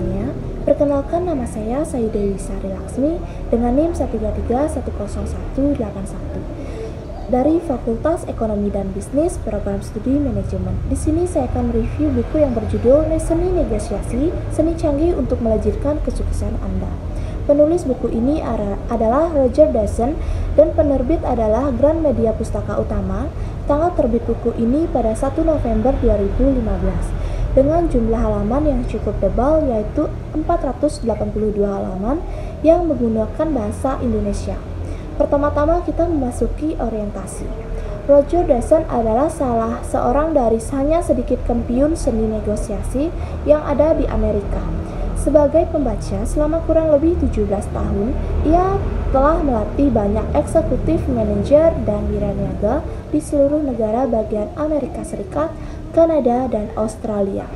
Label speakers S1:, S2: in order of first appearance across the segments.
S1: semuanya. Perkenalkan, nama saya Dewi Sari Laksmi dengan NIM 133100181 dari Fakultas Ekonomi dan Bisnis, Program Studi Manajemen. Di sini saya akan mereview buku yang berjudul Seni Negosiasi, Seni Canggih untuk Melejitkan Kesuksesan Anda. Penulis buku ini adalah Roger Dawson dan penerbit adalah Gramedia Pustaka Utama. Tanggal terbit buku ini pada 1 November 2015 dengan jumlah halaman yang cukup tebal, yaitu 482 halaman yang menggunakan bahasa Indonesia. Pertama-tama kita memasuki orientasi. Roger Dawson adalah salah seorang dari hanya sedikit kampiun seni negosiasi yang ada di Amerika. Sebagai pembaca selama kurang lebih 17 tahun, ia telah melatih banyak eksekutif manajer dan wiraniaga di seluruh negara bagian Amerika Serikat, Kanada, dan Australia.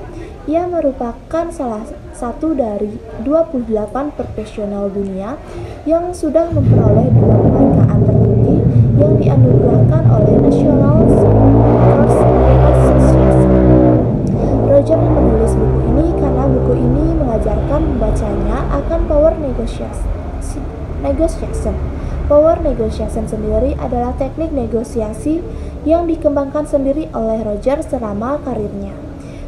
S1: Ia merupakan salah satu dari 28 profesional dunia yang sudah memperoleh 2 penghargaan tertinggi yang dianugerahkan oleh National Speakers Association. Roger menulis buku ini karena buku ini mengajarkan pembacanya akan power negotiation. Power negotiation sendiri adalah teknik negosiasi yang dikembangkan sendiri oleh Roger selama karirnya.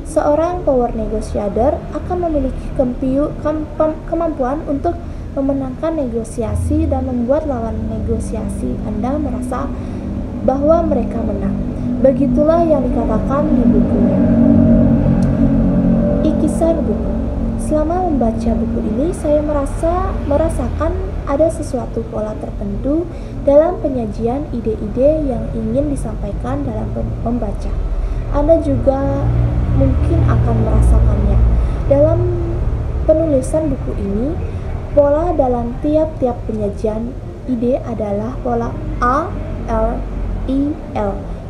S1: Seorang power negotiator akan memiliki kemampuan untuk memenangkan negosiasi dan membuat lawan negosiasi Anda merasa bahwa mereka menang. Begitulah yang dikatakan di bukunya. Ikisan buku. Selama membaca buku ini, saya merasakan ada sesuatu pola tertentu dalam penyajian ide-ide yang ingin disampaikan dalam membaca. Anda juga mungkin akan merasakannya. Dalam penulisan buku ini, pola dalam tiap-tiap penyajian ide adalah pola AREL,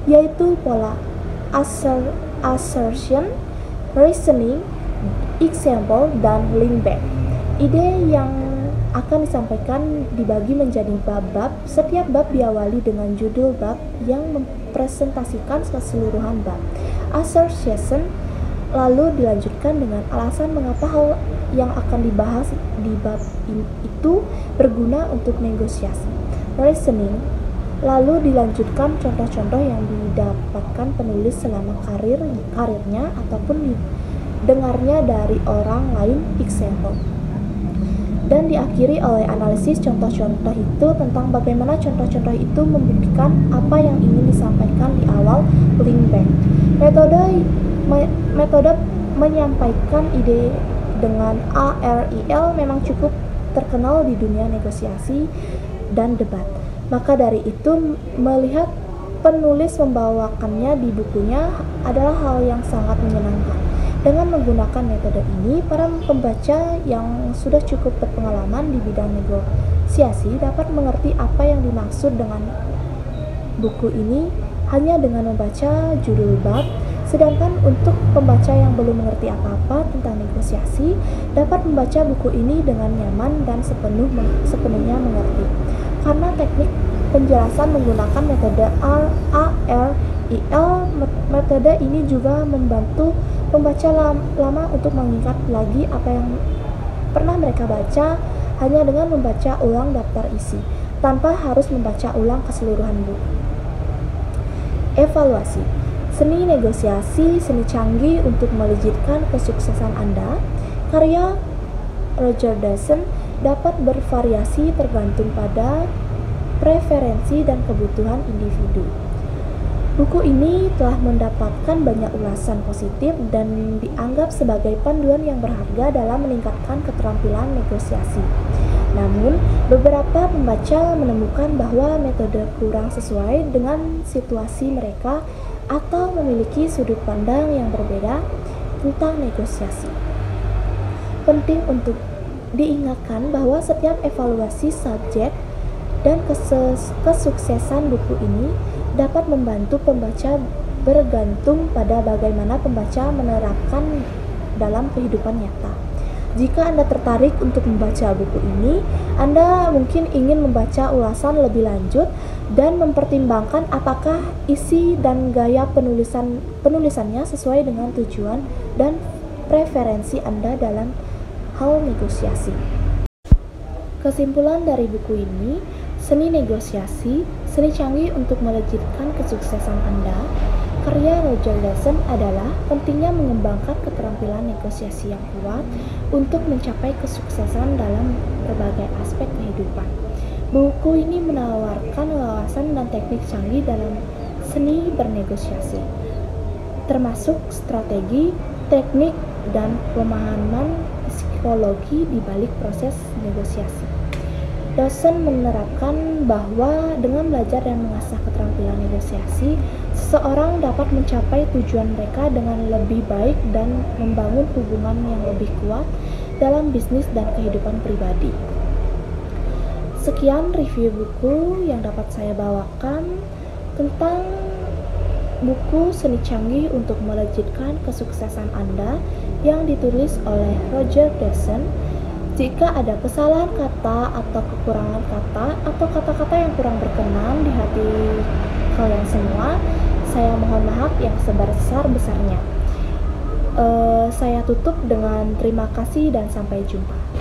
S1: yaitu pola assertion, reasoning, example, dan link back. Ide yang akan disampaikan dibagi menjadi bab-bab. Setiap bab diawali dengan judul bab yang mempresentasikan keseluruhan bab. Assertion lalu dilanjutkan dengan alasan mengapa hal yang akan dibahas di bab itu berguna untuk negosiasi. Reasoning lalu dilanjutkan contoh-contoh yang didapatkan penulis selama karirnya ataupun didengarnya dari orang lain, example. Dan diakhiri oleh analisis contoh-contoh itu tentang bagaimana contoh-contoh itu membuktikan apa yang ingin disampaikan di awal, link back. Metode menyampaikan ide dengan AREL memang cukup terkenal di dunia negosiasi dan debat. Maka dari itu, melihat penulis membawakannya di bukunya adalah hal yang sangat menyenangkan. Dengan menggunakan metode ini, para pembaca yang sudah cukup berpengalaman di bidang negosiasi dapat mengerti apa yang dimaksud dengan buku ini hanya dengan membaca judul bab. Sedangkan untuk pembaca yang belum mengerti apa-apa tentang negosiasi, dapat membaca buku ini dengan nyaman dan sepenuhnya mengerti. Karena teknik penjelasan menggunakan metode AREL, metode ini juga membantu pembaca lama untuk mengingat lagi apa yang pernah mereka baca hanya dengan membaca ulang daftar isi, tanpa harus membaca ulang keseluruhan buku. Evaluasi. Seni negosiasi, seni canggih untuk melejitkan kesuksesan Anda. Karya Roger Dawson dapat bervariasi tergantung pada preferensi dan kebutuhan individu. Buku ini telah mendapatkan banyak ulasan positif dan dianggap sebagai panduan yang berharga dalam meningkatkan keterampilan negosiasi. Namun, beberapa pembaca menemukan bahwa metode kurang sesuai dengan situasi mereka atau memiliki sudut pandang yang berbeda tentang negosiasi. Penting untuk diingatkan bahwa setiap evaluasi subjek dan kesuksesan buku ini dapat membantu pembaca bergantung pada bagaimana pembaca menerapkan dalam kehidupan nyata. Jika Anda tertarik untuk membaca buku ini, Anda mungkin ingin membaca ulasan lebih lanjut dan mempertimbangkan apakah isi dan gaya penulisannya sesuai dengan tujuan dan preferensi Anda dalam hal negosiasi. Kesimpulan dari buku ini, seni negosiasi, seni canggih untuk melejitkan kesuksesan Anda, karya Roger Dawson adalah pentingnya mengembangkan keterampilan negosiasi yang kuat untuk mencapai kesuksesan dalam berbagai aspek kehidupan. Buku ini menawarkan wawasan dan teknik canggih dalam seni bernegosiasi, termasuk strategi, teknik, dan pemahaman psikologi di balik proses negosiasi. Dawson menerapkan bahwa dengan belajar dan mengasah keterampilan negosiasi, seseorang dapat mencapai tujuan mereka dengan lebih baik dan membangun hubungan yang lebih kuat dalam bisnis dan kehidupan pribadi. Sekian review buku yang dapat saya bawakan tentang buku Seni Canggih untuk Melejitkan Kesuksesan Anda yang ditulis oleh Roger Dawson. Jika ada kesalahan kata atau kekurangan kata atau kata-kata yang kurang berkenan di hati kalian semua, saya mohon maaf yang sebesar-besarnya. Saya tutup dengan terima kasih dan sampai jumpa.